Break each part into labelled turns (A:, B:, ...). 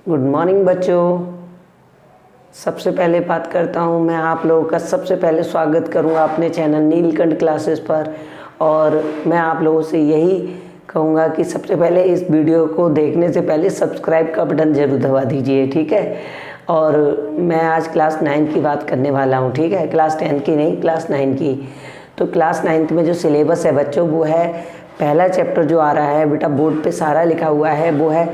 A: Good morning बच्चों। सबसे पहले बात करता हूँ, मैं आप लोगों का सबसे पहले स्वागत करूँगा अपने चैनल नीलकंठ क्लासेस पर। और मैं आप लोगों से यही कहूँगा कि सबसे पहले इस वीडियो को देखने से पहले सब्सक्राइब का बटन ज़रूर दबा दीजिए, ठीक है। और मैं आज क्लास 9 की बात करने वाला हूँ, ठीक है। क्लास 10 की नहीं, क्लास 9 की। तो क्लास 9 में जो सिलेबस है बच्चों, वो है पहला चैप्टर जो आ रहा है बेटा, बोर्ड पे सारा लिखा हुआ है, वो है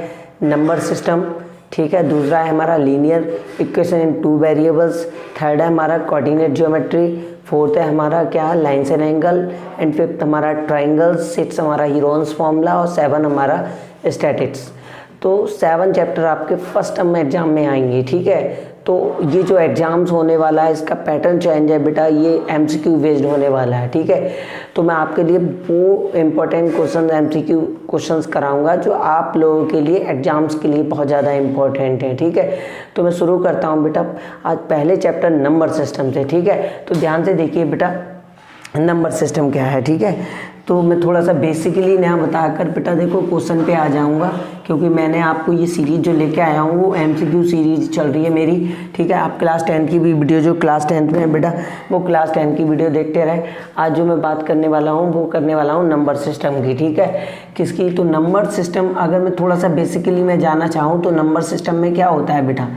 A: नंबर सिस्टम, ठीक है। दूसरा है हमारा linear equation in 2 variables. Third है हमारा कोऑर्डिनेट ज्योमेट्री। फोर्थ है हमारा क्या, lines and angle. And fifth हमारा ट्राइंगल्स। 6 हमारा हीरोन्स फॉर्मूला। और 7 हमारा स्टैटिक्स। तो 7 चैप्टर आपके फर्स्ट टर्म एग्जाम में आएंगे, ठीक है। तो ये जो एग्ज़ाम्स होने वाला है, इसका पैटर्न चेंज है बेटा, ये एमसीक्यू बेस्ड होने वाला है, ठीक है। तो मैं आपके लिए वो इम्पोर्टेंट क्वेश्चन एमसीक्यू क्वेश्चंस कराऊंगा जो आप लोगों के लिए एग्जाम्स के लिए बहुत ज़्यादा इम्पोर्टेंट है, ठीक है। तो मैं शुरू करता हूँ बेटा आज पहले चैप्टर नंबर सिस्टम से, ठीक है। तो ध्यान से देखिए बेटा, नंबर सिस्टम क्या है, ठीक है। तो मैं थोड़ा सा बेसिकली नया बताकर बेटा देखो क्वेश्चन पे आ जाऊंगा, क्योंकि मैंने आपको ये सीरीज़ जो लेके आया हूँ वो एमसीक्यू सीरीज चल रही है मेरी, ठीक है। आप क्लास 10 की भी वीडियो, जो क्लास 10 में है बेटा, वो क्लास 10 की वीडियो देखते रहे। आज जो मैं बात करने वाला हूँ वो करने वाला हूँ नंबर सिस्टम की, ठीक है। किसकी? तो नंबर सिस्टम, अगर मैं थोड़ा सा बेसिकली मैं जानना चाहूँ तो नंबर सिस्टम में क्या होता है बेटा,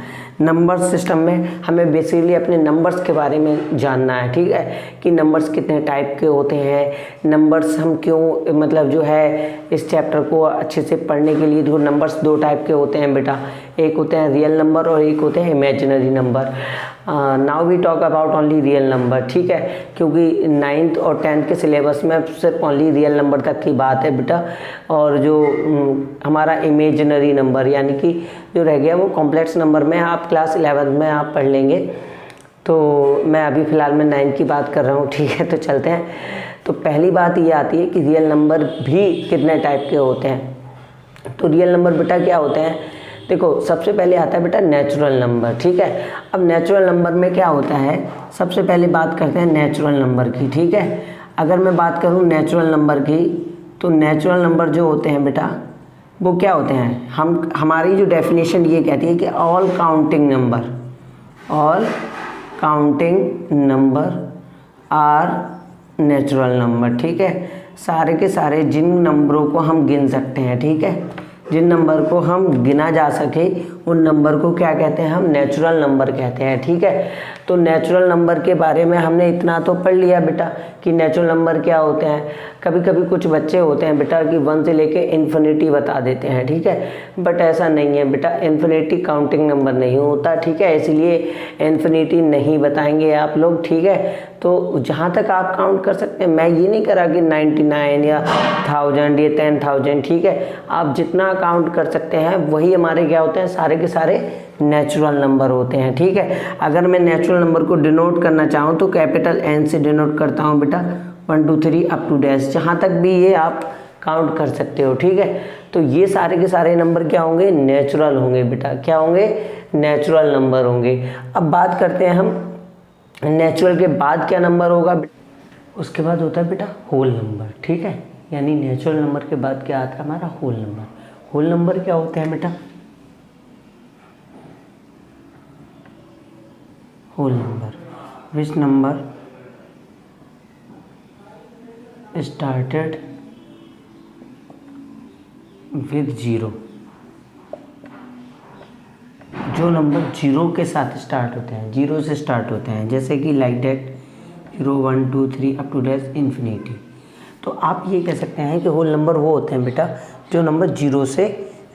A: नंबर सिस्टम में हमें बेसिकली अपने नंबर्स के बारे में जानना है, ठीक है। कि नंबर्स कितने टाइप के होते हैं, नंबर्स हम क्यों, मतलब जो है इस चैप्टर को अच्छे से पढ़ने के लिए, जो नंबर्स 2 टाइप के होते हैं बेटा, एक होते हैं रियल नंबर और एक होते हैं imaginary number. Now we talk about only real number, ठीक है। क्योंकि 9th और 10th के सिलेबस में सिर्फ ओनली रियल नंबर तक की बात है बेटा। और जो हमारा इमेजिनरी नंबर यानी कि जो रह गया वो कॉम्प्लेक्स नंबर में आप क्लास 11 में आप पढ़ लेंगे। तो मैं अभी फ़िलहाल मैं 9 की बात कर रहा हूँ, ठीक है। तो चलते हैं। तो पहली बात ये आती है कि रियल नंबर भी कितने टाइप के होते हैं। तो रियल नंबर बेटा क्या होते हैं, देखो सबसे पहले आता है बेटा नेचुरल नंबर, ठीक है। अब नेचुरल नंबर में क्या होता है, सबसे पहले बात करते हैं नेचुरल नंबर की, ठीक है। अगर मैं बात करूँ नेचुरल नंबर की, तो नेचुरल नंबर जो होते हैं बेटा वो क्या होते हैं, हमारी जो डेफिनेशन ये कहती है कि all counting number are natural number, ठीक है। सारे के सारे जिन नंबरों को हम गिन सकते हैं, ठीक है, जिन नंबर को हम गिना जा सके उन नंबर को क्या कहते हैं, हम नेचुरल नंबर कहते हैं, ठीक है। तो नेचुरल नंबर के बारे में हमने इतना तो पढ़ लिया बेटा कि नेचुरल नंबर क्या होते हैं। कभी कभी कुछ बच्चे होते हैं बेटा कि 1 से लेके इन्फिनिटी बता देते हैं, ठीक है। बट ऐसा नहीं है बेटा, इन्फिनिटी काउंटिंग नंबर नहीं होता, ठीक है। इसलिए इन्फिनिटी नहीं बताएंगे आप लोग, ठीक है। तो जहाँ तक आप काउंट कर सकते हैं, मैं ये नहीं करा कि 99 या 1000 या 10,000, ठीक है। आप जितना काउंट कर सकते हैं वही हमारे क्या होते हैं, सारे के सारे नेचुरल नंबर होते हैं, ठीक है। अगर मैं नेचुरल नंबर को डिनोट करना चाहूँ तो कैपिटल N से डिनोट करता हूँ बेटा, 1 2 3 अप टू डैश, जहाँ तक भी ये आप काउंट कर सकते हो, ठीक है। तो ये सारे के सारे नंबर क्या होंगे, नेचुरल होंगे बेटा, क्या होंगे, नेचुरल नंबर होंगे। अब बात करते हैं हम नेचुरल के बाद क्या नंबर होगा, उसके बाद होता है बेटा होल नंबर, ठीक है। यानी नेचुरल नंबर के बाद क्या आता है हमारा, होल नंबर। होल नंबर क्या होते हैं बेटा, whole number which number started with 0, जो नंबर 0 के साथ स्टार्ट होते हैं, 0 से स्टार्ट होते हैं, जैसे कि like that 0 1 2 3 up to dash infinity. तो आप ये कह सकते हैं कि होल नंबर वो होते हैं बेटा जो नंबर 0 से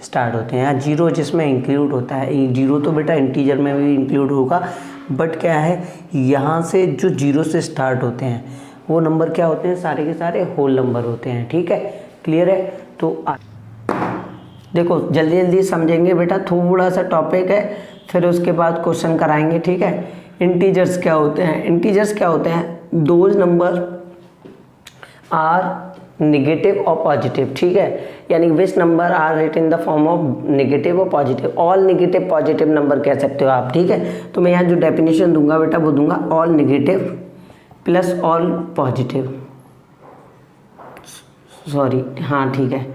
A: स्टार्ट होते हैं, या 0 जिसमें इंक्लूड होता है। 0 तो बेटा इंटीजर में भी इंक्लूड होगा, बट क्या है, यहाँ से जो 0 से स्टार्ट होते हैं वो नंबर क्या होते हैं, सारे के सारे होल नंबर होते हैं, ठीक है। क्लियर है। तो देखो जल्दी जल्दी समझेंगे बेटा, थोड़ा सा टॉपिक है, फिर उसके बाद क्वेश्चन कराएंगे, ठीक है। इंटीजर्स क्या होते हैं, इंटीजर्स क्या होते हैं, दोज नंबर आर नेगेटिव और पॉजिटिव, ठीक है। यानी which number are written in the form of negative और positive, all negative positive number कह सकते हो आप, ठीक है। तो मैं यहाँ जो डेफिनेशन दूंगा बेटा वो दूंगा all negative plus all positive, sorry हाँ ठीक है,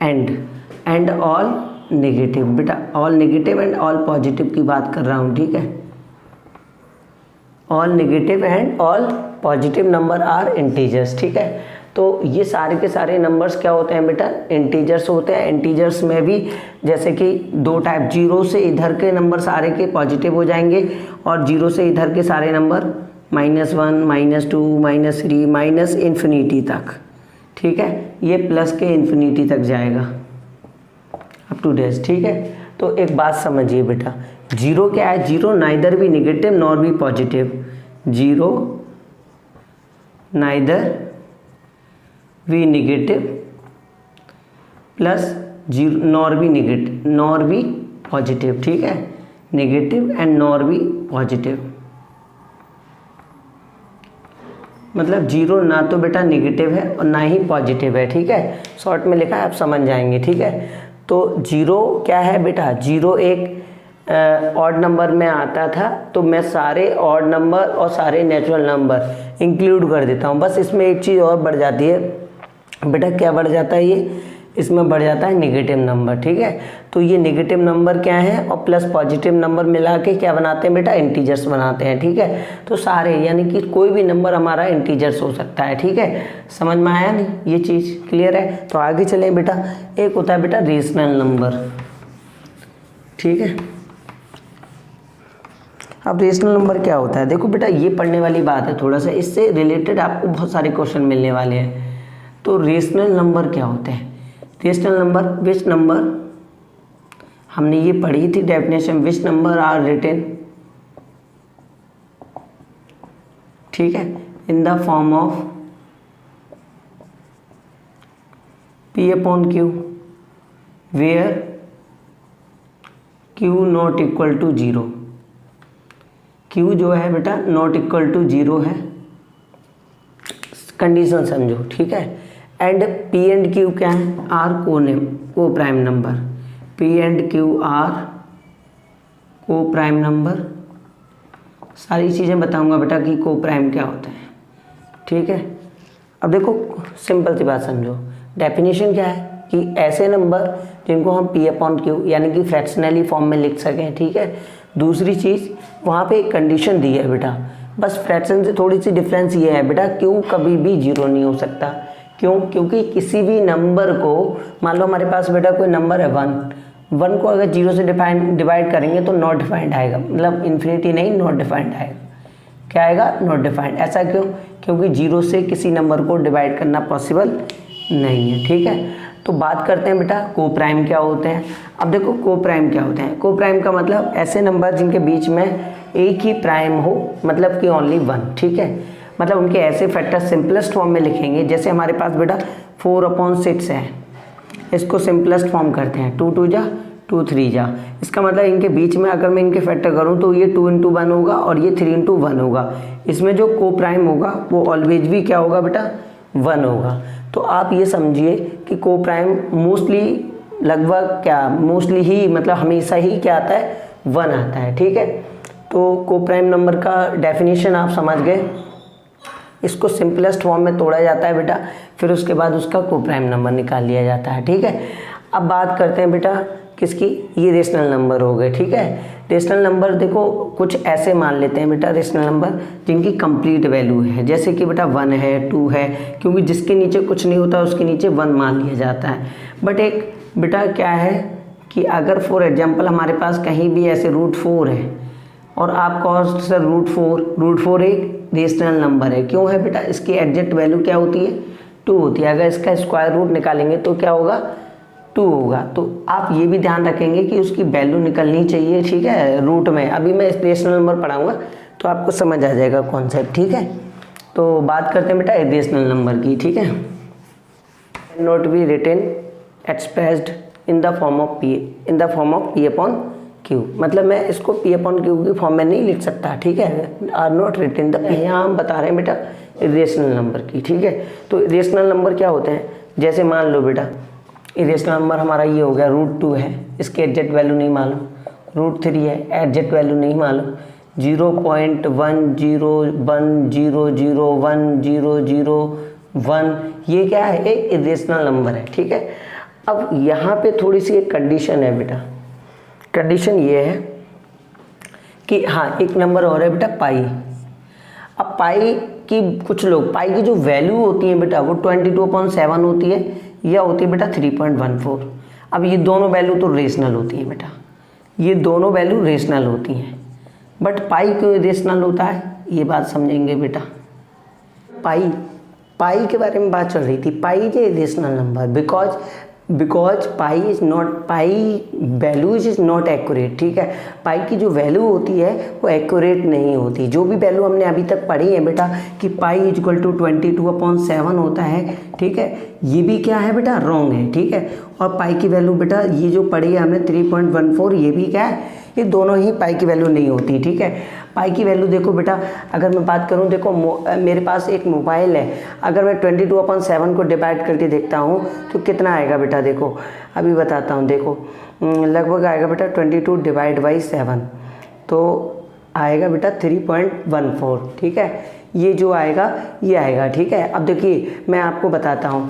A: एंड ऑल नेगेटिव। बेटा all negative and all positive की बात कर रहा हूँ, ठीक है। All negative and all positive number are integers, ठीक है। तो ये सारे के सारे नंबर्स क्या होते हैं बेटा, इंटीजर्स होते हैं। इंटीजर्स में भी जैसे कि दो टाइप, जीरो से इधर के नंबर सारे के पॉजिटिव हो जाएंगे और जीरो से इधर के सारे नंबर -1, -2, -3, माइनस इन्फिनिटी तक, ठीक है। ये प्लस के इन्फिनिटी तक जाएगा अप टू डेज, ठीक है। तो एक बात समझिए बेटा, जीरो क्या है, जीरो नाइदर भी नेगेटिव नॉर भी पॉजिटिव, जीरो नाइदर भी नेगेटिव प्लस जीरो नॉर भी नेगेटिव नॉर भी पॉजिटिव, ठीक है। नेगेटिव एंड नॉर भी पॉजिटिव, मतलब जीरो ना तो बेटा नेगेटिव है और ना ही पॉजिटिव है, ठीक है। शॉर्ट में लिखा है, आप समझ जाएंगे, ठीक है। तो जीरो क्या है बेटा, जीरो एक ऑड नंबर में आता था, तो मैं सारे ऑड नंबर और सारे नेचुरल नंबर इंक्लूड कर देता हूँ। बस इसमें एक चीज़ और बढ़ जाती है बेटा, क्या बढ़ जाता है ये, इसमें बढ़ जाता है नेगेटिव नंबर, ठीक है। तो ये नेगेटिव नंबर क्या है और प्लस पॉजिटिव नंबर मिला के क्या बनाते हैं बेटा, इंटीजर्स बनाते हैं, ठीक है। तो सारे यानी कि कोई भी नंबर हमारा इंटीजर्स हो सकता है, ठीक है। समझ में आया नहीं, ये चीज़ क्लियर है। तो आगे चलें बेटा, एक होता है बेटा रेशनल नंबर, ठीक है। अब रेशनल नंबर क्या होता है, देखो बेटा ये पढ़ने वाली बात है, थोड़ा सा इससे रिलेटेड आपको बहुत सारे क्वेश्चन मिलने वाले हैं। तो रेशनल नंबर क्या होते हैं, रेशनल नंबर विच नंबर, हमने ये पढ़ी थी definition, which number are written, ठीक है, in the form of P upon Q where Q not equal to 0, Q जो है बेटा नॉट इक्वल टू 0 है, कंडीशन समझो, ठीक है। एंड P एंड Q क्या है, are coprime number, P and Q are coprime number, सारी चीज़ें बताऊंगा बेटा कि को प्राइम क्या होता है, ठीक है। अब देखो सिंपल सी बात समझो, डेफिनेशन क्या है कि ऐसे नंबर जिनको हम P अपॉन Q यानी कि फ्रैक्शनली फॉर्म में लिख सकें, ठीक है। दूसरी चीज़ वहाँ पे एक कंडीशन दी है बेटा, बस फ्रैक्शन से थोड़ी सी डिफरेंस ये है बेटा, Q कभी भी जीरो नहीं हो सकता, क्यों, क्योंकि किसी भी नंबर को, मान लो हमारे पास बेटा कोई नंबर है 1 को अगर जीरो से डिवाइड करेंगे तो नॉट डिफाइंड आएगा, मतलब इन्फिनिटी नहीं, नॉट डिफाइंड आएगा। क्या आएगा, नॉट डिफाइंड। ऐसा क्यों, क्योंकि जीरो से किसी नंबर को डिवाइड करना पॉसिबल नहीं है, ठीक है। तो बात करते हैं बेटा को प्राइम क्या होते हैं। अब देखो को प्राइम क्या होते हैं, को प्राइम का मतलब ऐसे नंबर जिनके बीच में एक ही प्राइम हो, मतलब कि ओनली 1, ठीक है। मतलब उनके ऐसे फैक्टर सिंपलेस्ट फॉर्म में लिखेंगे, जैसे हमारे पास बेटा 4/6 है, इसको सिंपलेस्ट फॉर्म करते हैं, 2 2 जा 2 3 जा। इसका मतलब इनके बीच में अगर मैं इनके फैक्टर करूं तो ये 2 × 1 होगा और ये 3 × 1 होगा। इसमें जो को प्राइम होगा वो ऑलवेज भी क्या होगा बेटा, 1 होगा। तो आप ये समझिए कि को प्राइम मोस्टली लगभग क्या, मोस्टली ही मतलब हमेशा ही क्या आता है, 1 आता है, ठीक है। तो को प्राइम नंबर का डेफिनेशन आप समझ गए, इसको सिंपलेस्ट फॉर्म में तोड़ा जाता है बेटा, फिर उसके बाद उसका को प्राइम नंबर निकाल लिया जाता है, ठीक है। अब बात करते हैं बेटा किसकी, ये रेशनल नंबर हो गए, ठीक है। रेशनल नंबर देखो कुछ ऐसे मान लेते हैं बेटा रेशनल नंबर जिनकी कंप्लीट वैल्यू है, जैसे कि बेटा 1 है 2 है, क्योंकि जिसके नीचे कुछ नहीं होता उसके नीचे 1 मान लिया जाता है। बट एक बेटा क्या है कि अगर फॉर एग्जांपल हमारे पास कहीं भी ऐसे √4 है और आप कहो सर √4 एक रेशनल नंबर है, क्यों है बेटा, इसकी एग्जैक्ट वैल्यू क्या होती है, 2 होती है। अगर इसका स्क्वायर रूट निकालेंगे तो क्या होगा, 2 होगा। तो आप ये भी ध्यान रखेंगे कि उसकी वैल्यू निकलनी चाहिए, ठीक है, रूट में। अभी मैं रेशनल नंबर पढ़ाऊंगा तो आपको समझ आ जाएगा कॉन्सेप्ट, ठीक है। तो बात करते हैं बेटा रेशनल नंबर की, ठीक है। Not be written expressed in the form of P upon Q, मतलब मैं इसको P अपॉन Q की फॉर्म में नहीं लिख सकता, ठीक है। आर नॉट रिटन द, यहाँ हम बता रहे हैं बेटा इरेशनल नंबर की, ठीक है। तो इरेशनल नंबर क्या होते हैं, जैसे मान लो बेटा इरेशनल नंबर हमारा ये हो गया √2 है, इसकी एग्जैक्ट वैल्यू नहीं मालूम, √3 है एग्जैक्ट वैल्यू नहीं मालूम, 0.1001001001 ये क्या है, एक इरेशनल नंबर है, ठीक है। अब यहाँ पे थोड़ी सी एक कंडीशन है बेटा, कंडीशन ये है कि हाँ एक नंबर और है बेटा पाई। अब पाई की कुछ लोग पाई की जो वैल्यू होती है बेटा वो 22/7 होती है या होती है बेटा 3.14। अब ये दोनों वैल्यू तो रेशनल होती है बेटा, ये दोनों वैल्यू रेशनल होती हैं, बट पाई क्यों रेशनल होता है ये बात समझेंगे बेटा। पाई के बारे में बात चल रही थी। Pi is a rational number because pi values is not accurate. ठीक है, पाई की जो वैल्यू होती है वो एक्यूरेट नहीं होती। जो भी वैल्यू हमने अभी तक पढ़ी है बेटा कि पाई इक्वल टू 22/7 होता है, ठीक है, ये भी क्या है बेटा रॉन्ग है। ठीक है, और पाई की वैल्यू बेटा ये जो पढ़ी है हमने 3.14, ये भी क्या है, ये दोनों ही पाई की वैल्यू नहीं होती। ठीक है, पाई की वैल्यू देखो बेटा, अगर मैं बात करूं, देखो मेरे पास एक मोबाइल है, अगर मैं 22/7 को डिवाइड करके देखता हूं तो कितना आएगा बेटा, देखो अभी बताता हूं। देखो लगभग आएगा बेटा 22 डिवाइड बाई 7 तो आएगा बेटा 3.14। ठीक है, ये जो आएगा ये आएगा। ठीक है, अब देखिए मैं आपको बताता हूँ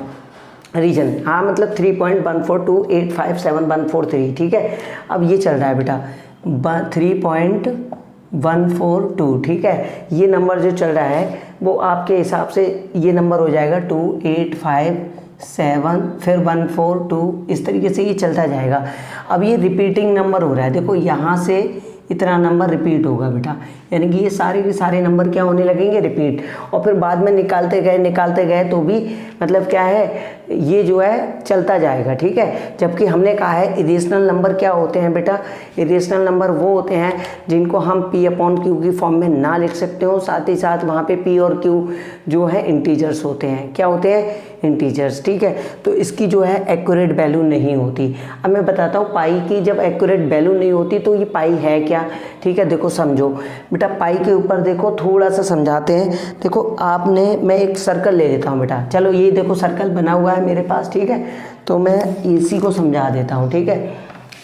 A: रीजन, हाँ मतलब 3.1428574143। ठीक है, अब ये चल रहा है बेटा 3.142। ठीक है, ये नंबर जो चल रहा है वो आपके हिसाब से ये नंबर हो जाएगा 2857 फिर 142, इस तरीके से ये चलता जाएगा। अब ये रिपीटिंग नंबर हो रहा है, देखो यहाँ से इतना नंबर रिपीट होगा बेटा, यानी कि ये सारे के सारे नंबर क्या होने लगेंगे, रिपीट। और फिर बाद में निकालते गए तो भी मतलब क्या है, ये जो है चलता जाएगा। ठीक है, जबकि हमने कहा है इरेशनल नंबर क्या होते हैं बेटा, इरेशनल नंबर वो होते हैं जिनको हम P/Q की फॉर्म में ना लिख सकते हो, साथ ही साथ वहाँ पे P और Q जो है इंटीजर्स होते हैं। क्या होते हैं, इंटीजर्स। ठीक है, तो इसकी जो है एक्यूरेट वैल्यू नहीं होती। अब मैं बताता हूँ पाई की जब एक्यूरेट वैल्यू नहीं होती तो ये पाई है क्या। ठीक है, देखो समझो बेटा, पाई के ऊपर देखो थोड़ा सा समझाते हैं। देखो आपने, मैं एक सर्कल ले लेता हूँ बेटा, चलो ये देखो सर्कल बना हुआ है मेरे पास। ठीक है, तो मैं इसी को समझा देता हूँ। ठीक है,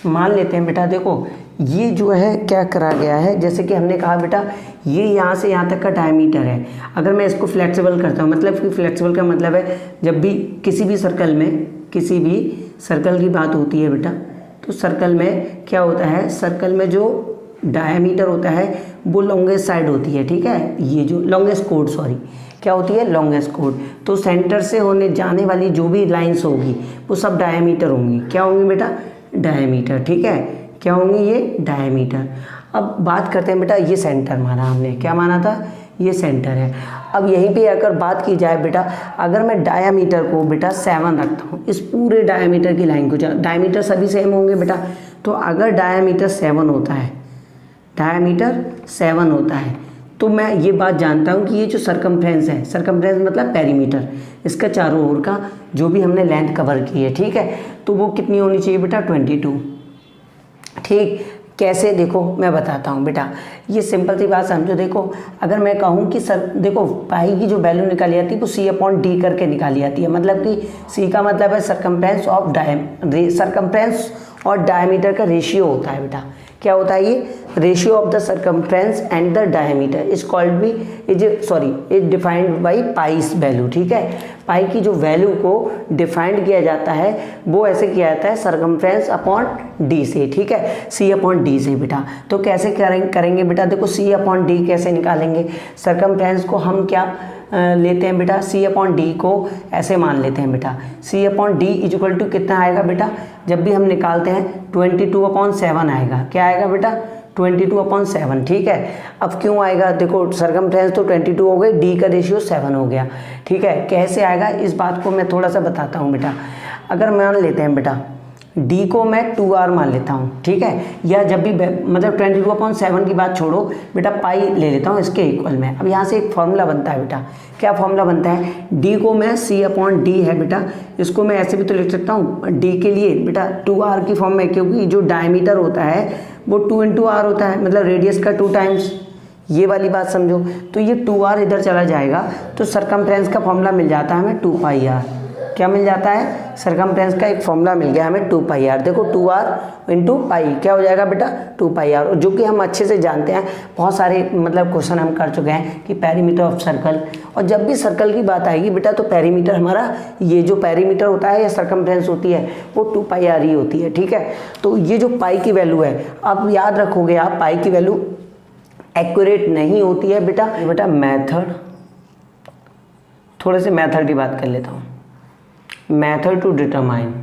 A: मान लेते हैं बेटा, देखो ये जो है क्या करा गया है, जैसे कि हमने कहा बेटा ये यहाँ से यहाँ तक का डायमीटर है। अगर मैं इसको फ्लेक्सिबल करता हूँ, मतलब कि फ्लेक्सिबल का मतलब है जब भी किसी भी सर्कल की बात होती है बेटा, तो सर्कल में क्या होता है, सर्कल में जो डायमीटर होता है वो लॉन्गेस्ट साइड होती है। ठीक है, ये जो लॉन्गेस्ट कोड क्या होती है, लॉन्गेस्ट कोड। तो सेंटर से होने जाने वाली जो भी लाइंस होगी वो सब डायमीटर होंगी। क्या होंगी बेटा, डायमीटर। ठीक है, क्या होंगी, ये डायमीटर। अब बात करते हैं बेटा, ये सेंटर माना हमने, क्या माना था, ये सेंटर है। अब यहीं पे अगर बात की जाए बेटा, अगर मैं डायमीटर को बेटा 7 रखता हूँ, इस पूरे डायमीटर की लाइन को, डायमीटर सभी सेम होंगे बेटा, तो अगर डायमीटर 7 होता है, डायमीटर 7 होता है, तो मैं ये बात जानता हूँ कि ये जो सरकमफ्रेंस है, सरकमफ्रेंस मतलब पेरीमीटर, इसका चारों ओर का जो भी हमने लेंथ कवर की है, ठीक है, तो वो कितनी होनी चाहिए बेटा, 22। ठीक, कैसे, देखो मैं बताता हूँ बेटा, ये सिंपल सी बात समझो। देखो अगर मैं कहूँ कि सर देखो पाई की जो वैल्यू निकाली जाती है वो C/D करके निकाली जाती है, मतलब कि C का मतलब है सरकमफ्रेंस और डायमीटर का रेशियो होता है बेटा। क्या होता है ये, ratio of the circumference and the diameter is called भी is defined by pi's value. ठीक है, पाई की जो वैल्यू को डिफाइंड किया जाता है वो ऐसे किया जाता है सरकमफ्रेंस अपॉन डी से। ठीक है, C/D से बेटा। तो कैसे करेंगे बेटा, देखो C/D कैसे निकालेंगे, सरकमफ्रेंस को हम क्या लेते हैं बेटा, C/D को ऐसे मान लेते हैं बेटा, C/D इक्वल टू कितना आएगा बेटा, जब भी हम निकालते हैं 22/7 आएगा। क्या आएगा बेटा, 22/7। ठीक है, अब क्यों आएगा, देखो सरकमफ्रेंस तो 22 हो गई, डी का रेशियो 7 हो गया। ठीक है, कैसे आएगा इस बात को मैं थोड़ा सा बताता हूँ बेटा। अगर मान लेते हैं बेटा D को मैं 2R मान लेता हूँ, ठीक है, या जब भी मतलब 22/7 की बात छोड़ो बेटा, पाई ले लेता हूँ इसके इक्वल में। अब यहाँ से एक फॉर्मूला बनता है बेटा, क्या फॉर्मूला बनता है, D को मैं C/D है बेटा, इसको मैं ऐसे भी तो लिख सकता हूँ, D के लिए बेटा 2R की फॉर्म में, क्योंकि जो डायमीटर होता है वो 2 × R होता है, मतलब रेडियस का 2 टाइम्स, ये वाली बात समझो। तो ये 2R इधर चला जाएगा तो सरकमफ्रेंस का फॉर्मूला मिल जाता है हमें 2πr। क्या मिल जाता है, सरकमफ्रेंस का एक फॉर्मूला मिल गया हमें 2πr। देखो 2r इंटू पाई क्या हो जाएगा बेटा 2πr, और जो कि हम अच्छे से जानते हैं, बहुत सारे मतलब क्वेश्चन हम कर चुके हैं कि पेरीमीटर ऑफ सर्कल, और जब भी सर्कल की बात आएगी बेटा तो पेरीमीटर हमारा, ये जो पेरीमीटर होता है या सरकमफ्रेंस होती है वो 2πr ही होती है, ठीक है। तो ये जो पाई की वैल्यू है, अब याद रखोगे आप, पाई की वैल्यू एक्यूरेट नहीं होती है बेटा मेथड, थोड़े से मेथड की बात कर लेता हूँ। Method to determine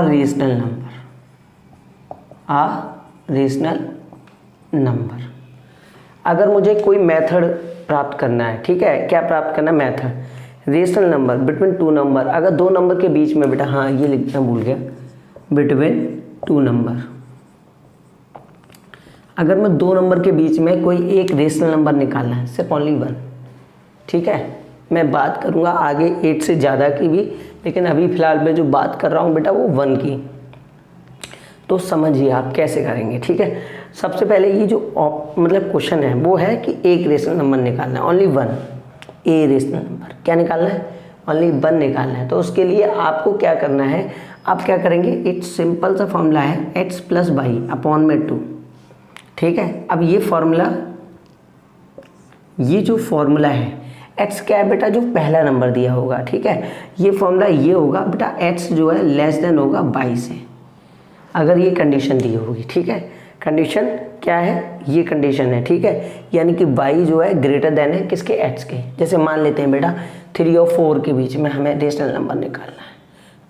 A: rational number, अगर मुझे कोई मेथड प्राप्त करना है, ठीक है, क्या प्राप्त करना है, method rational number between two number, अगर दो नंबर के बीच में बेटा, हाँ ये लिखना भूल गया, बिटवीन टू नंबर, अगर मैं दो नंबर के बीच में कोई एक रेशनल नंबर निकालना है, सिर्फ ओनली वन, ठीक है। मैं बात करूँगा आगे 8 से ज़्यादा की भी, लेकिन अभी फ़िलहाल मैं जो बात कर रहा हूँ बेटा वो 1 की, तो समझिए आप कैसे करेंगे, ठीक है। सबसे पहले ये जो मतलब क्वेश्चन है वो है कि एक रेशनल नंबर निकालना है, ओनली वन, ए रेशनल नंबर क्या निकालना है, ओनली 1 निकालना है। तो उसके लिए आपको क्या करना है, आप क्या करेंगे, एक सिंपल सा फॉर्मूला है x प्लस बाई अपॉन में 2, ठीक है। अब ये फॉर्मूला, ये जो फॉर्मूला है x क्या है बेटा, जो पहला नंबर दिया होगा, ठीक है, ये फॉर्मूला ये होगा बेटा, x जो है लेस देन होगा 22 से, अगर ये कंडीशन दी होगी, ठीक है। कंडीशन क्या है, ये कंडीशन है, ठीक है, यानी कि y जो है ग्रेटर देन है किसके, x के। जैसे मान लेते हैं बेटा 3 और 4 के बीच में हमें रेशनल नंबर निकालना है,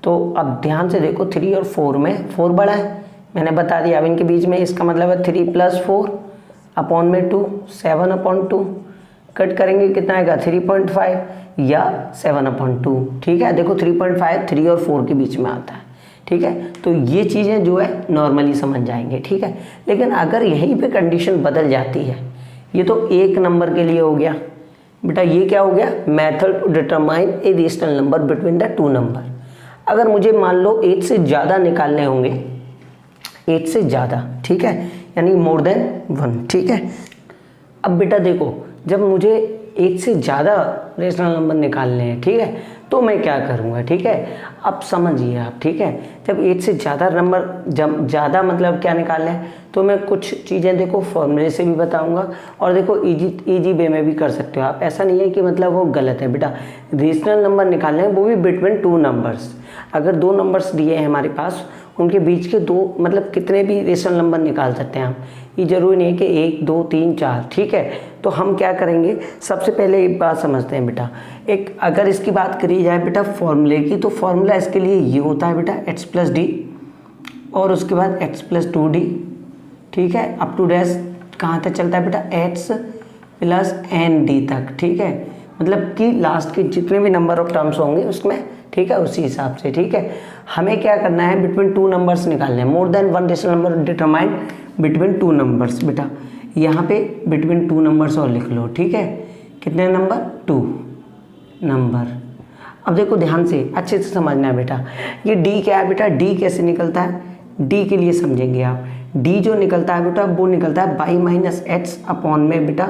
A: तो अब ध्यान से देखो 3 और 4 में 4 बड़ा है, मैंने बता दिया। अब इनके बीच में इसका मतलब है 3 + 4 अपॉन में 2, 7/2, कट करेंगे कितना आएगा 3.5 या 7/2, ठीक है। देखो 3.5 3 और 4 के बीच में आता है, ठीक है। तो ये चीज़ें जो है नॉर्मली समझ जाएंगे, ठीक है। लेकिन अगर यहीं पे कंडीशन बदल जाती है, ये तो एक नंबर के लिए हो गया बेटा, ये क्या हो गया, method to determine a rational number between the two number. अगर मुझे मान लो 8 से ज़्यादा निकालने होंगे, 8 से ज़्यादा, ठीक है, यानी मोर देन 1, ठीक है। अब बेटा देखो, जब मुझे 8 से ज़्यादा रेशनल नंबर निकालने हैं, ठीक है, तो मैं क्या करूँगा, ठीक है। अब समझिए आप, ठीक है, जब 8 से ज़्यादा नंबर, जब ज़्यादा मतलब क्या निकालना है, तो मैं कुछ चीज़ें देखो फॉर्मूले से भी बताऊंगा, और देखो इजी वे में भी कर सकते हो आप। ऐसा नहीं है कि मतलब वो गलत है बेटा, रेशनल नंबर निकालने हैं वो भी बिटवीन टू नंबर्स। अगर दो नंबर्स दिए हैं हमारे पास, उनके बीच के दो मतलब कितने भी रेशनल नंबर निकाल सकते हैं हम, ये जरूरी नहीं है कि 1 2 3 4, ठीक है। तो हम क्या करेंगे, सबसे पहले एक बात समझते हैं बेटा, एक अगर इसकी बात करी जाए बेटा फॉर्मूले की, तो फॉर्मूला इसके लिए ये होता है बेटा x + d और उसके बाद x + 2d, ठीक है, अप टू डैश कहाँ तक चलता है बेटा, x + nd तक, ठीक है, मतलब कि लास्ट के जितने भी नंबर ऑफ टर्म्स होंगे उसमें, ठीक है, उसी हिसाब से, ठीक है। हमें क्या करना है, बिटवीन टू नंबर्स निकालने हैं, more than one rational number determine between two numbers. बेटा यहाँ पे बिटवीन टू नंबर्स और लिख लो, ठीक है, कितने नंबर, 2 नंबर। अब देखो ध्यान से अच्छे से समझना है बेटा, ये d क्या है बेटा, d कैसे निकलता है, d के लिए समझेंगे आप। d जो निकलता है बेटा वो निकलता है y - x अपॉन में बेटा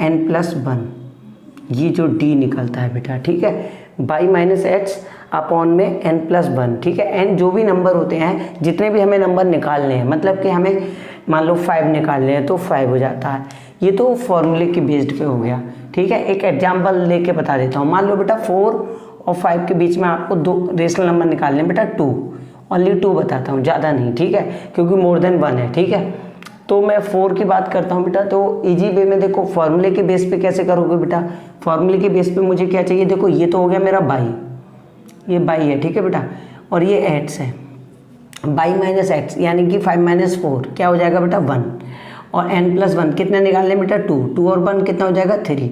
A: n+1, ये जो d निकलता है बेटा, ठीक है, y - x अपॉन में n+1, ठीक है। n जो भी नंबर होते हैं, जितने भी हमें नंबर निकालने हैं, मतलब कि हमें मान लो 5 निकालने हैं तो 5 हो जाता है। ये तो फॉर्मूले की बेस्ड पे हो गया, ठीक है। एक एग्जांपल लेके बता देता हूँ, मान लो बेटा 4 और 5 के बीच में आपको दो रेशनल नंबर निकालने हैं बेटा, 2, ओनली 2 बताता हूँ, ज़्यादा नहीं, ठीक है, क्योंकि मोर देन 1 है, ठीक है। तो मैं 4 की बात करता हूँ बेटा, तो इजी वे में देखो फॉर्मूले के बेस पे कैसे करोगे बेटा, फॉर्मूले के बेस पे मुझे क्या चाहिए, देखो ये तो हो गया मेरा बाई, ये बाई है, ठीक है बेटा, और ये x है, y - x यानी कि 5 - 4 क्या हो जाएगा बेटा 1, और n+1 कितने निकालने बेटा 2, 2 और 1 कितना हो जाएगा 3।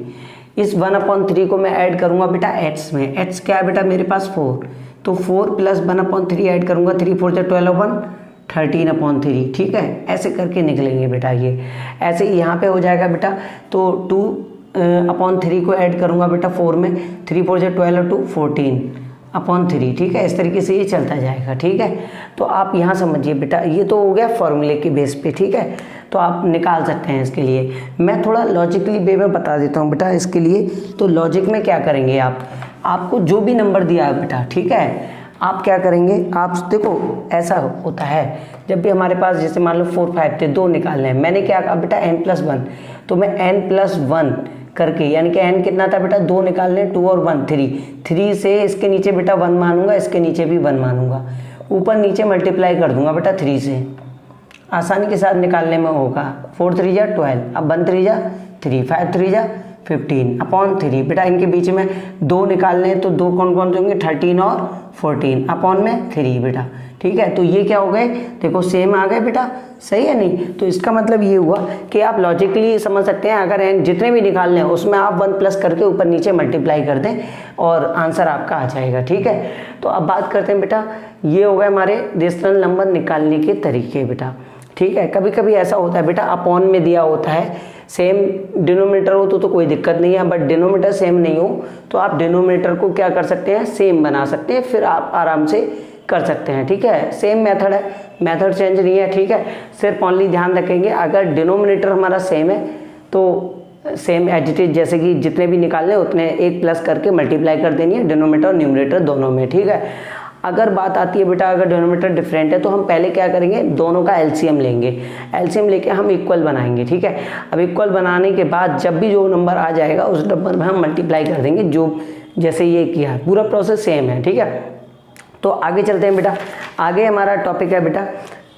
A: इस 1/3 को मैं ऐड करूँगा बेटा x में, x क्या है बेटा मेरे पास 4, तो 4 + 1/3 ऐड करूँगा, 3 4 12 1 13/3, ठीक है। ऐसे करके निकलेंगे बेटा, ये ऐसे ही यहाँ पे हो जाएगा बेटा, तो 2/3 को ऐड करूँगा बेटा 4 में, 3 4 12 2 14/3, ठीक है। इस तरीके से ये चलता जाएगा, ठीक है। तो आप यहाँ समझिए बेटा, ये तो हो गया फॉर्मूले के बेस पे, ठीक है। तो आप निकाल सकते हैं। इसके लिए मैं थोड़ा लॉजिकली वे में बता देता हूँ बेटा। इसके लिए तो लॉजिक में क्या करेंगे, आपको जो भी नंबर दिया है बेटा, ठीक है, आप क्या करेंगे, आप देखो ऐसा होता है जब भी हमारे पास जैसे मान लो 4 5 थे, 2 निकालने हैं, मैंने क्या कहा बेटा n+1, तो मैं n+1 करके यानी कि n कितना था बेटा 2 निकालने, 2 और 1 3 से इसके नीचे बेटा 1 मानूंगा, इसके नीचे भी 1 मानूंगा, ऊपर नीचे मल्टीप्लाई कर दूंगा बेटा 3 से, आसानी के साथ निकालने में होगा। 4 3 जा 12, अब 1 3 जा 3, 5 3 जा 15 अपॉन 3 बेटा, इनके बीच में 2 निकालने हैं तो 2 कौन कौन से होंगे, 13 और 14 अपॉन में 3 बेटा, ठीक है। तो ये क्या हो गए, देखो सेम आ गए बेटा, सही है नहीं। तो इसका मतलब ये हुआ कि आप लॉजिकली समझ सकते हैं, अगर n जितने भी निकालने हैं उसमें आप 1 प्लस करके ऊपर नीचे मल्टीप्लाई कर दें और आंसर आपका आ जाएगा, ठीक है। तो अब बात करते हैं बेटा, ये हो गए हमारे रेशनल नंबर निकालने के तरीके बेटा, ठीक है। कभी कभी ऐसा होता है बेटा अपॉन में दिया होता है, सेम डिनोमिनेटर हो तो कोई दिक्कत नहीं है, बट डिनोमिनेटर सेम नहीं हो तो आप डिनोमिनेटर को क्या कर सकते हैं, सेम बना सकते हैं, फिर आप आराम से कर सकते हैं, ठीक है। सेम मेथड है, मेथड चेंज नहीं है, ठीक है। सिर्फ ओनली ध्यान रखेंगे अगर डिनोमिनेटर हमारा सेम है तो सेम एज इट इज, जैसे कि जितने भी निकालने उतने 1 प्लस करके मल्टीप्लाई कर देनी है डिनोमिनेटर और न्यूमरेटर दोनों में, ठीक है। अगर बात आती है बेटा अगर डिनोमिनेटर डिफरेंट है तो हम पहले क्या करेंगे, दोनों का एलसीएम लेंगे, एलसीएम लेके हम इक्वल बनाएंगे, ठीक है। अब इक्वल बनाने के बाद जब भी जो नंबर आ जाएगा उस नंबर में हम मल्टीप्लाई कर देंगे, जो जैसे ये किया है, पूरा प्रोसेस सेम है, ठीक है। तो आगे चलते हैं बेटा, आगे हमारा टॉपिक है बेटा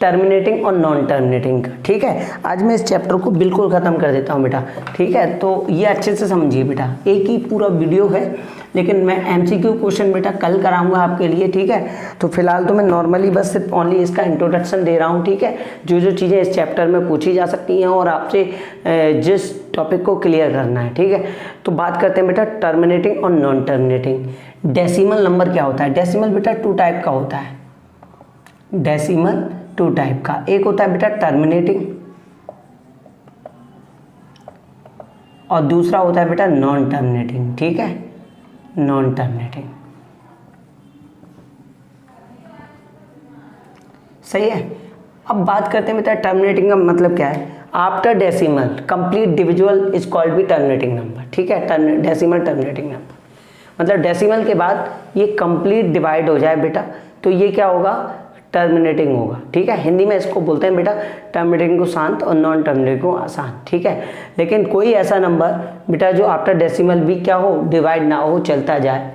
A: टर्मिनेटिंग और नॉन टर्मिनेटिंग का, ठीक है। आज मैं इस चैप्टर को बिल्कुल ख़त्म कर देता हूँ बेटा, ठीक है। तो ये अच्छे से समझिए बेटा, एक ही पूरा वीडियो है, लेकिन मैं एमसीक्यू क्वेश्चन बेटा कल कराऊंगा आपके लिए, ठीक है। तो फिलहाल तो मैं नॉर्मली बस सिर्फ ओनली इसका इंट्रोडक्शन दे रहा हूँ, ठीक है। जो जो चीज़ें इस चैप्टर में पूछी जा सकती हैं और आपसे जिस टॉपिक को क्लियर करना है, ठीक है। तो बात करते हैं बेटा टर्मिनेटिंग और नॉन टर्मिनेटिंग। डेसिमल नंबर क्या होता है, डेसिमल बेटा 2 टाइप का होता है, डेसिमल 2 टाइप का, एक होता है बेटा टर्मिनेटिंग और दूसरा होता है बेटा नॉन टर्मिनेटिंग, ठीक है, नॉन टर्मिनेटिंग, सही है। अब बात करते हैं बेटा टर्मिनेटिंग का मतलब क्या है, after decimal complete division is called be terminating number, ठीक है। डेसिमल टर्मिनेटिंग नंबर मतलब डेसिमल के बाद ये कंप्लीट डिवाइड हो जाए बेटा तो ये क्या होगा, टर्मिनेटिंग होगा, ठीक है। हिंदी में इसको बोलते हैं बेटा टर्मिनेटिंग को शांत और नॉन टर्मिनेटिंग को आसान, ठीक है। लेकिन कोई ऐसा नंबर बेटा जो आफ्टर डेसिमल भी क्या हो, डिवाइड ना हो, चलता जाए,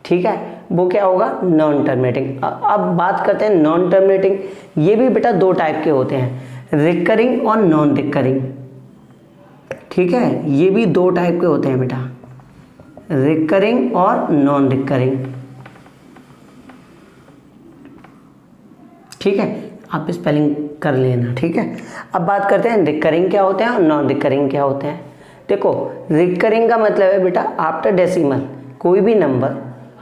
A: ठीक है, वो क्या होगा, नॉन टर्मिनेटिंग। अब बात करते हैं नॉन टर्मिनेटिंग। ये भी बेटा 2 टाइप के होते हैं, रिकरिंग और नॉन रिकरिंग, ठीक है। ये भी 2 टाइप के होते हैं बेटा, रिकरिंग और नॉन रिकरिंग, ठीक है। आप स्पेलिंग कर लेना, ठीक है। अब बात करते हैं रिकरिंग क्या होते हैं और नॉन रिकरिंग क्या होते हैं। देखो रिकरिंग का मतलब है बेटा आफ्टर डेसिमल कोई भी नंबर,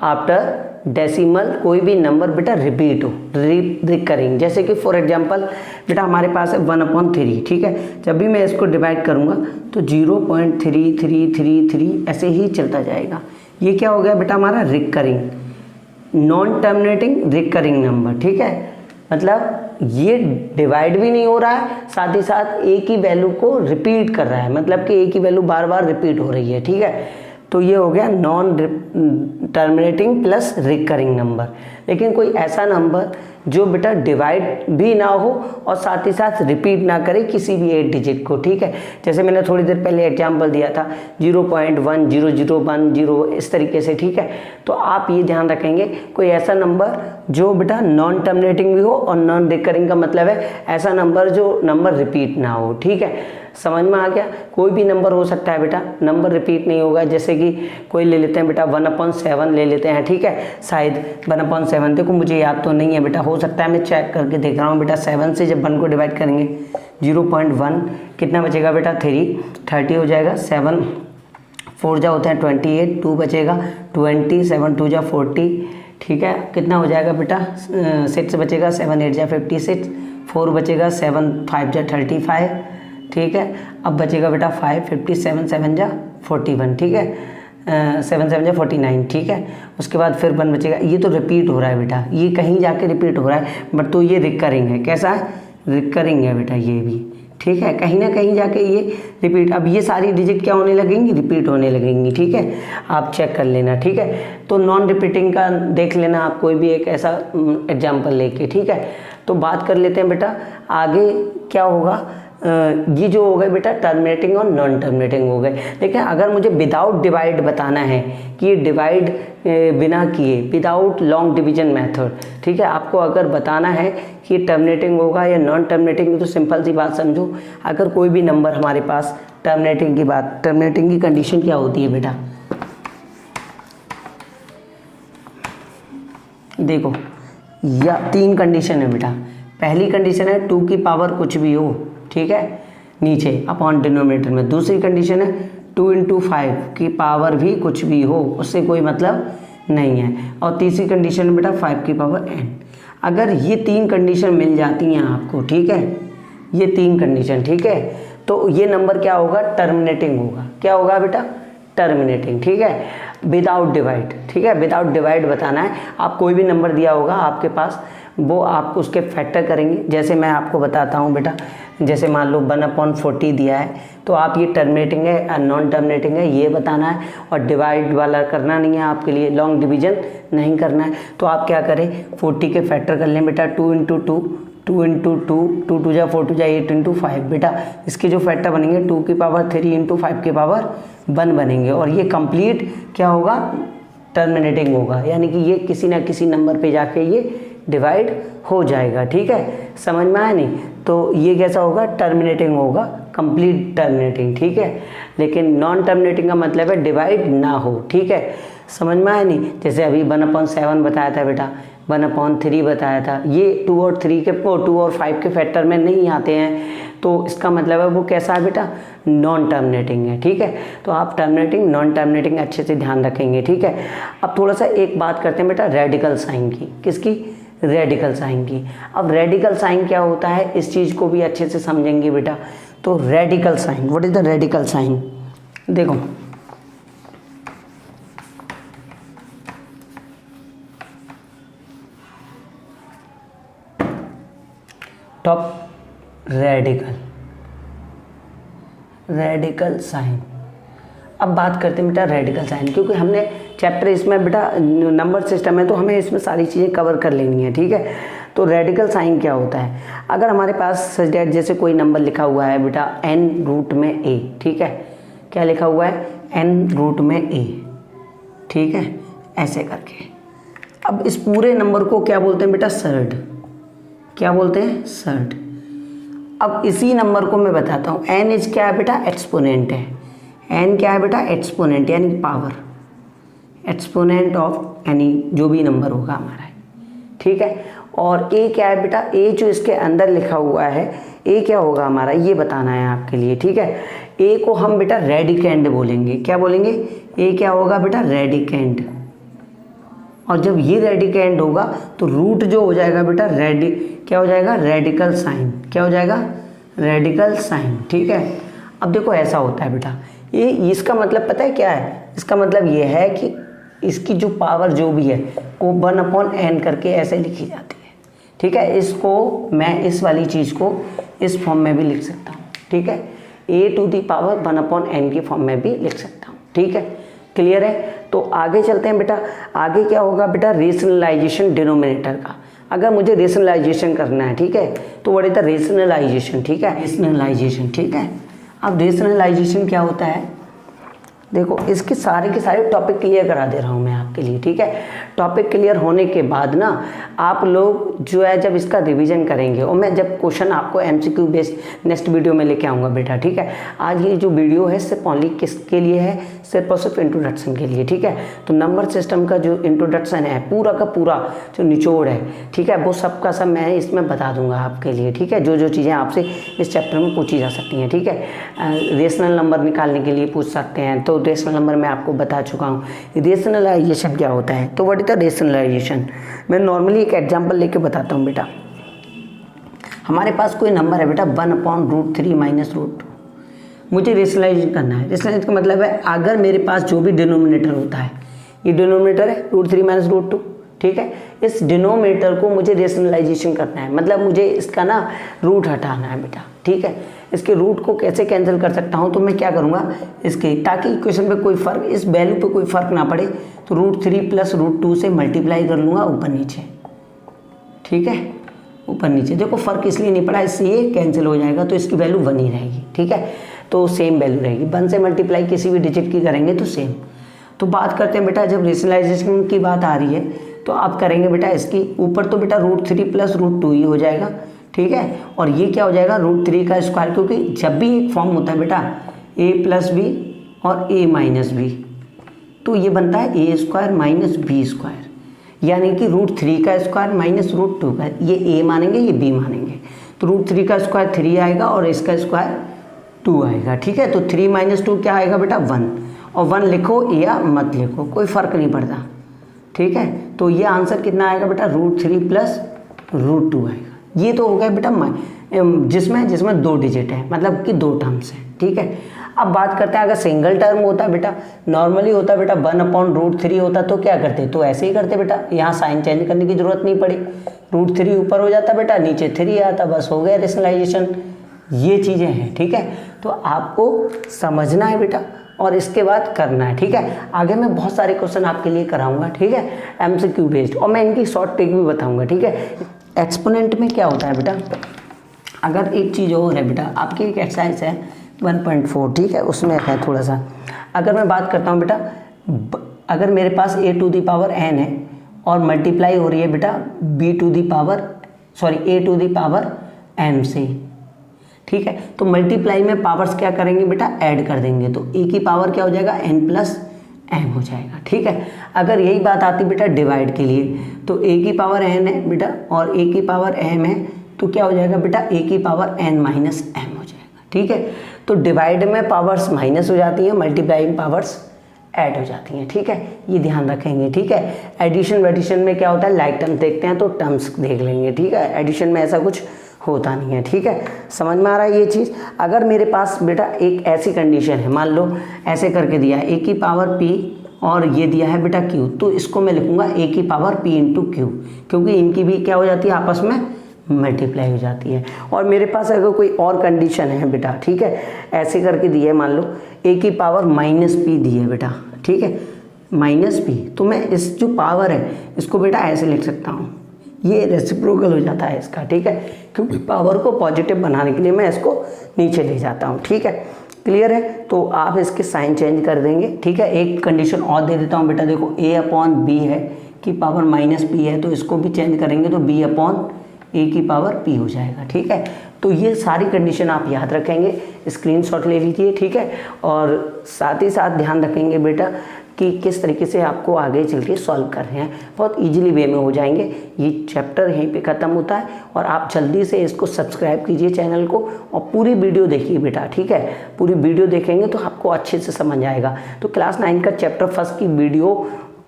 A: आफ्टर डेसिमल कोई भी नंबर बेटा रिपीट हो, रिकरिंग। जैसे कि फॉर एग्जांपल बेटा हमारे पास है 1/3, ठीक है। जब भी मैं इसको डिवाइड करूंगा तो 0.3333 ऐसे ही चलता जाएगा, ये क्या हो गया बेटा हमारा recurring. Non terminating recurring number, ठीक है, मतलब ये डिवाइड भी नहीं हो रहा है, साथ ही साथ एक ही वैल्यू को रिपीट कर रहा है, मतलब कि एक ही वैल्यू बार बार रिपीट हो रही है, ठीक है। तो ये हो गया non terminating plus recurring number. लेकिन कोई ऐसा नंबर जो बेटा डिवाइड भी ना हो और साथ ही साथ रिपीट ना करे किसी भी 8 डिजिट को, ठीक है। जैसे मैंने थोड़ी देर पहले एग्जांपल दिया था 0.1001 इस तरीके से, ठीक है। तो आप ये ध्यान रखेंगे कोई ऐसा नंबर जो बेटा नॉन टर्मिनेटिंग भी हो और नॉन रिकरिंग का मतलब है ऐसा नंबर जो नंबर रिपीट ना हो, ठीक है। समझ में आ गया। कोई भी नंबर हो सकता है बेटा, नंबर रिपीट नहीं होगा। जैसे कि कोई ले लेते हैं बेटा 1/7 ले लेते हैं, ठीक है, शायद 1/7, देखो मुझे याद तो नहीं है बेटा, हो सकता है मैं चेक करके देख रहा हूँ बेटा। 7 से जब 1 को डिवाइड करेंगे 0.1 कितना बचेगा बेटा 30 हो जाएगा। 7 4 जा होते हैं 28, 2 बचेगा 20, 7 2 जा 40, ठीक है। कितना हो जाएगा बेटा 6 बचेगा, 7 8 जा 56, 4 बचेगा, 7 5 जा 35, ठीक है। अब बचेगा बेटा 5, 57 7 जा 41, ठीक है, 7 7 जा 49, ठीक है। उसके बाद फिर 1 बचेगा। ये तो रिपीट हो रहा है बेटा, ये कहीं जाके रिपीट हो रहा है, बट तो ये रिकरिंग है। कैसा है, रिकरिंग है बेटा, ये भी ठीक है, कहीं ना कहीं जाके ये रिपीट, अब ये सारी डिजिट क्या होने लगेंगी, रिपीट होने लगेंगी। ठीक है, आप चेक कर लेना। ठीक है, तो नॉन रिपीटिंग का देख लेना आप कोई भी एक ऐसा एग्जाम्पल लेके। ठीक है, तो बात कर लेते हैं बेटा आगे क्या होगा। ये जो हो गए बेटा टर्मिनेटिंग और नॉन टर्मिनेटिंग हो गए। लेकिन अगर मुझे विदाउट डिवाइड बताना है कि ये डिवाइड बिना किए, विदाउट लॉन्ग डिवीजन मेथड, ठीक है, आपको अगर बताना है कि ये टर्मिनेटिंग होगा या नॉन टर्मिनेटिंग, तो सिंपल सी बात समझो, अगर कोई भी नंबर हमारे पास टर्मिनेटिंग की बात, टर्मिनेटिंग की कंडीशन क्या होती है बेटा, देखो या 3 कंडीशन है बेटा। पहली कंडीशन है 2 की पावर कुछ भी हो, ठीक है, नीचे अपॉन डिनोमिनेटर में। दूसरी कंडीशन है 2 × 5 की पावर भी कुछ भी हो, उससे कोई मतलब नहीं है। और तीसरी कंडीशन बेटा 5 की पावर n। अगर ये 3 कंडीशन मिल जाती हैं आपको, ठीक है, ये 3 कंडीशन, ठीक है, तो ये नंबर क्या होगा, टर्मिनेटिंग होगा। क्या होगा बेटा, टर्मिनेटिंग। ठीक है, विदाउट डिवाइड। ठीक है, विदाउट डिवाइड बताना है। आप कोई भी नंबर दिया होगा आपके पास, वो आप उसके फैक्टर करेंगे। जैसे मैं आपको बताता हूँ बेटा, जैसे मान लो 1/40 दिया है, तो आप ये टर्मिनेटिंग है या नॉन टर्मिनेटिंग है ये बताना है, और डिवाइड वाला करना नहीं है आपके लिए, लॉन्ग डिवीजन नहीं करना है। तो आप क्या करें, 40 के फैक्टर कर लें बेटा, 2 × 2, 2 × 2, 2 2 जा 4 2 जा 8 × 5 बेटा। इसके जो फैक्टर बनेंगे 2 की पावर 3 × 5 की पावर 1 बनेंगे, और ये कंप्लीट क्या होगा, टर्मिनेटिंग होगा, यानी कि ये किसी ना किसी नंबर पे जाके ये डिवाइड हो जाएगा। ठीक है, समझ में आया नहीं, तो ये कैसा होगा, टर्मिनेटिंग होगा, कंप्लीट टर्मिनेटिंग। ठीक है, लेकिन नॉन टर्मिनेटिंग का मतलब है डिवाइड ना हो। ठीक है, समझ में आया नहीं, जैसे अभी 1/7 बताया था बेटा, 1/3 बताया था, ये 2 और 5 के फैक्टर में नहीं आते हैं, तो इसका मतलब है वो कैसा है बेटा, नॉन टर्मिनेटिंग है। ठीक है, तो आप टर्मिनेटिंग नॉन टर्मिनेटिंग अच्छे से ध्यान रखेंगे। ठीक है, अब थोड़ा सा एक बात करते हैं बेटा रेडिकल साइन की। किसकी, रेडिकल साइन की। अब रेडिकल साइन क्या होता है, इस चीज़ को भी अच्छे से समझेंगे बेटा। तो radical sign, what is the radical sign, देखो टॉप रेडिकल साइन। अब बात करते हैं बेटा रेडिकल साइन, क्योंकि हमने चैप्टर इसमें बेटा नंबर सिस्टम है, तो हमें इसमें सारी चीज़ें कवर कर लेनी है। ठीक है, तो रेडिकल साइन क्या होता है, अगर हमारे पास सच डेट जैसे कोई नंबर लिखा हुआ है बेटा n√a, ठीक है, क्या लिखा हुआ है, n√a, ठीक है, ऐसे करके। अब इस पूरे नंबर को क्या बोलते हैं बेटा, सर्ड। क्या बोलते हैं, सर्ड। अब इसी नंबर को मैं बताता हूँ, n इज क्या है बेटा, एक्सपोनेंट है। n क्या है बेटा, एक्सपोनेंट, यानी पावर, एक्सपोनेंट ऑफ एनी जो भी नंबर होगा हमारा। ठीक है, और a क्या है बेटा, a जो इसके अंदर लिखा हुआ है, a क्या होगा हमारा, ये बताना है आपके लिए। ठीक है, a को हम बेटा रेडिकेंड बोलेंगे। क्या बोलेंगे, a क्या होगा बेटा, रेडिकेंड। और जब ये रेडिकेंड होगा तो रूट जो हो जाएगा बेटा क्या हो जाएगा, रेडिकल साइन। क्या हो जाएगा, रेडिकल साइन। ठीक है, अब देखो ऐसा होता है बेटा, ये इसका मतलब पता है क्या है, इसका मतलब ये है कि इसकी जो पावर जो भी है वो 1/n करके ऐसे लिखी जाती है। ठीक है, इसको मैं इस वाली चीज़ को इस फॉर्म में भी लिख सकता हूँ। ठीक है, a⁴ 1/n की फॉर्म में भी लिख सकता हूँ। ठीक है, क्लियर है। तो आगे चलते हैं बेटा, आगे क्या होगा बेटा, रेशनलाइजेशन डिनोमिनेटर का। अगर मुझे रेशनलाइजेशन करना है, ठीक है, तो व्हाट इज द रेशनलाइजेशन। ठीक है, रेशनलाइजेशन। ठीक है, अब रेशनलाइजेशन क्या होता है, देखो इसके सारे के सारे टॉपिक क्लियर करा दे रहा हूँ मैं आपके लिए। ठीक है, टॉपिक क्लियर होने के बाद ना आप लोग जो है जब इसका रिवीजन करेंगे, और मैं जब क्वेश्चन आपको MCQ बेस्ड नेक्स्ट वीडियो में लेके आऊँगा बेटा। ठीक है, आज ये जो वीडियो है सिर्फ ओनली किसके लिए है, सिर्फ और सिर्फ इंट्रोडक्शन के लिए। ठीक है, तो नंबर सिस्टम का जो इंट्रोडक्शन है, पूरा का पूरा जो निचोड़ है, ठीक है, वो सब का सब मैं इसमें बता दूंगा आपके लिए। ठीक है, जो जो चीज़ें आपसे इस चैप्टर में पूछी जा सकती हैं। ठीक है, रेशनल नंबर निकालने के लिए पूछ सकते हैं, तो रेशनल नंबर मैं आपको बता चुका हूँ। रेशनलाइजेशन क्या होता है, तो व्हाट इज द रेशनलाइजेशन, मैं नॉर्मली एक एग्जांपल लेके बताता हूँ बेटा। हमारे पास कोई नंबर है बेटा 1/√3 - √2, मुझे रेशनलाइज करना है। रेशनलाइज का मतलब है अगर मेरे पास जो भी डिनोमिनेटर होता है, ये डिनोमिनेटर है √3 - √2, ठीक है। इस डिनोमिनेटर को मुझे रेशनलाइजेशन करना है, मतलब मुझे इसका ना रूट हटाना है बेटा, ठीक है। इसके रूट को कैसे कैंसिल कर सकता हूँ, तो मैं क्या करूँगा इसके, ताकि इक्वेशन पे कोई फ़र्क, इस वैल्यू पे कोई फ़र्क ना पड़े, तो √3 + √2 से मल्टीप्लाई कर लूँगा ऊपर नीचे, ठीक है। ऊपर नीचे देखो फ़र्क इसलिए नहीं पड़ा, इससे ये कैंसिल हो जाएगा, तो इसकी वैल्यू 1 ही रहेगी, ठीक है। तो सेम वैल्यू रहेगी, 1 से मल्टीप्लाई किसी भी डिजिट की करेंगे तो सेम। तो बात करते हैं बेटा, जब रेशनलाइजेशन की बात आ रही है तो आप करेंगे बेटा इसकी ऊपर तो बेटा √3 + √2 ही हो जाएगा, ठीक है। और ये क्या हो जाएगा √3 का स्क्वायर, क्योंकि जब भी एक फॉर्म होता है बेटा a + b और a - b, तो ये बनता है a² - b², यानी कि √3 का स्क्वायर माइनस √2 का, ये a मानेंगे ये b मानेंगे, तो √3 का स्क्वायर 3 आएगा और इसका स्क्वायर 2 आएगा, ठीक है। तो 3 - 2 क्या आएगा बेटा 1, और 1 लिखो या मत लिखो कोई फ़र्क नहीं पड़ता, ठीक है। तो ये आंसर कितना आएगा बेटा √3 + √2 आएगा। ये तो हो गया बेटा जिसमें 2 डिजिट है, मतलब कि 2 टर्म्स हैं, ठीक है। अब बात करते हैं अगर सिंगल टर्म होता बेटा, नॉर्मली होता बेटा 1/√3 होता, तो क्या करते, तो ऐसे ही करते बेटा, यहाँ साइन चेंज करने की जरूरत नहीं पड़ी, √3 ऊपर हो जाता बेटा, नीचे 3 आता, बस हो गया रेशनलाइजेशन। ये चीज़ें हैं, ठीक है। तो आपको समझना है बेटा और इसके बाद करना है, ठीक है। आगे मैं बहुत सारे क्वेश्चन आपके लिए कराऊंगा, ठीक है, MCQ बेस्ड, और मैं इनकी शॉर्ट ट्रिक भी बताऊंगा, ठीक है। एक्सपोनेंट में क्या होता है बेटा, अगर एक चीज़ और है बेटा, आपकी एक एक्सरसाइज है 1.4, ठीक है, उसमें है थोड़ा सा, अगर मैं बात करता हूँ बेटा, अगर मेरे पास a⁴ n है और मल्टीप्लाई हो रही है बेटा a⁴m से, ठीक है, तो मल्टीप्लाई में पावर्स क्या करेंगे बेटा ऐड कर देंगे, तो a की पावर क्या हो जाएगा n + m हो जाएगा, ठीक है। अगर यही बात आती बेटा डिवाइड के लिए, तो a की पावर n है बेटा और a की पावर m है, तो क्या हो जाएगा बेटा a की पावर n - m हो जाएगा, ठीक है। तो डिवाइड में पावर्स माइनस हो जाती हैं, मल्टीप्लाई में पावर्स ऐड हो जाती हैं, ठीक है, ये ध्यान रखेंगे, ठीक है। एडिशन वेडिशन में क्या होता है, लाइक टर्म देखते हैं तो टर्म्स देख लेंगे, ठीक है। एडिशन में ऐसा कुछ होता नहीं है, ठीक है, समझ में आ रहा है ये चीज़। अगर मेरे पास बेटा एक ऐसी कंडीशन है, मान लो ऐसे करके दिया है a की पावर p और ये दिया है बेटा q, तो इसको मैं लिखूंगा a की पावर p × q, क्योंकि इनकी भी क्या हो जाती है आपस में मल्टीप्लाई हो जाती है। और मेरे पास अगर कोई और कंडीशन है बेटा, ठीक है, ऐसे करके दिया है, मान लो a की पावर -p दी है बेटा, ठीक है, -p, तो मैं इस जो पावर है इसको बेटा ऐसे लिख सकता हूँ, ये रेसिप्रोकल हो जाता है इसका, ठीक है, क्योंकि पावर को पॉजिटिव बनाने के लिए मैं इसको नीचे ले जाता हूँ, ठीक है, क्लियर है। तो आप इसके साइन चेंज कर देंगे, ठीक है। एक कंडीशन और दे देता हूँ बेटा, देखो a/b है की पावर -p है, तो इसको भी चेंज करेंगे तो b/a की पावर p हो जाएगा, ठीक है। तो ये सारी कंडीशन आप याद रखेंगे, स्क्रीनशॉट ले लीजिए, ठीक है, और साथ ही साथ ध्यान रखेंगे बेटा कि किस तरीके से आपको आगे चल के सॉल्व कर रहे हैं, बहुत इजीली वे में हो जाएंगे। ये चैप्टर यहीं पे ख़त्म होता है और आप जल्दी से इसको सब्सक्राइब कीजिए चैनल को और पूरी वीडियो देखिए बेटा, ठीक है। पूरी वीडियो देखेंगे तो आपको अच्छे से समझ आएगा। तो क्लास 9 का चैप्टर 1 की वीडियो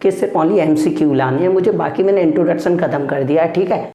A: के सिर्फ ओनली MCQ लानी है मुझे, बाकी मैंने इंट्रोडक्शन ख़त्म कर दिया है, ठीक है।